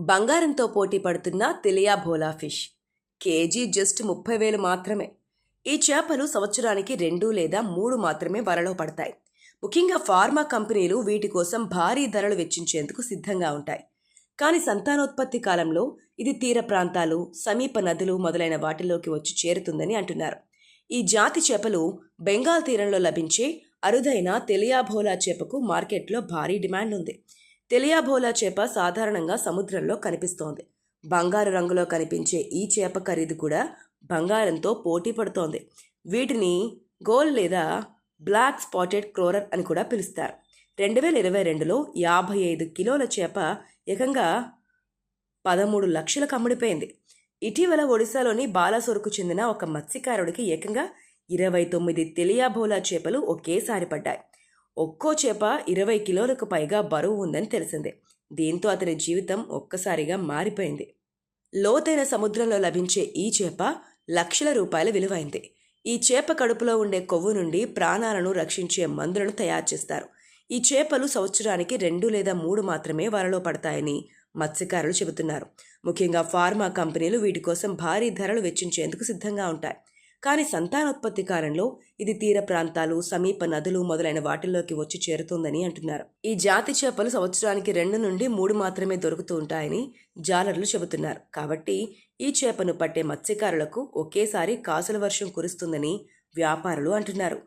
బంగారంతో పోటీ పడుతున్న తెలియా భోలా ఫిష్ కేజీ జస్ట్ 30,000 మాత్రమే. ఈ చేపలు సంవత్సరానికి 2 లేదా 3 మాత్రమే వలలో పడతాయి. ముఖ్యంగా ఫార్మా కంపెనీలు వీటి కోసం భారీ ధరలు వెచ్చించేందుకు సిద్ధంగా ఉంటాయి. కానీ సంతానోత్పత్తి కాలంలో ఇది తీర ప్రాంతాలు, సమీప నదులు మొదలైన వాటిల్లోకి వచ్చి చేరుతుందని అంటున్నారు. ఈ జాతి చేపలు బెంగాల్ తీరంలో లభించే అరుదైన తెలియాభోలా చేపకు మార్కెట్లో భారీ డిమాండ్ ఉంది. తెలియాభోలా చేప సాధారణంగా సముద్రంలో కనిపిస్తోంది. బంగారు రంగులో కనిపించే ఈ చేప ఖరీదు కూడా బంగారంతో పోటీ పడుతోంది. వీటిని గోల్డ్ లేదా బ్లాక్ స్పాటెడ్ క్రోరర్ అని కూడా పిలుస్తారు. 2022లో 55 కిలోల చేప ఏకంగా 13 లక్షలకు అమ్ముడిపోయింది. ఇటీవల ఒడిశాలోని బాలాసోర్కు చెందిన ఒక మత్స్యకారుడికి ఏకంగా 29 తెలియాభోలా చేపలు ఒకేసారి పడ్డాయి. ఒక్కో చేప 20 కిలోలకు పైగా బరువు ఉందని తెలిసింది. దీంతో అతని జీవితం ఒక్కసారిగా మారిపోయింది. లోతైన సముద్రంలో లభించే ఈ చేప లక్షల రూపాయల విలువైంది. ఈ చేప కడుపులో ఉండే కొవ్వు నుండి ప్రాణాలను రక్షించే మందులను తయారు చేస్తారు. ఈ చేపలు సంవత్సరానికి 2 లేదా 3 మాత్రమే వలలో పడతాయని మత్స్యకారులు చెబుతున్నారు. ముఖ్యంగా ఫార్మా కంపెనీలు వీటి కోసం భారీ ధరలు వెచ్చించేందుకు సిద్ధంగా ఉంటాయి. కానీ సంతానోత్పత్తి కాలంలో ఇది తీర ప్రాంతాలు, సమీప నదులు మొదలైన వాటిల్లోకి వచ్చి చేరుతుందని అంటున్నారు. ఈ జాతి చేపలు సంవత్సరానికి 2 నుండి 3 మాత్రమే దొరుకుతూ ఉంటాయని జాలర్లు చెబుతున్నారు. కాబట్టి ఈ చేపను పట్టే మత్స్యకారులకు ఒకేసారి కాసుల వర్షం కురుస్తుందని వ్యాపారులు అంటున్నారు.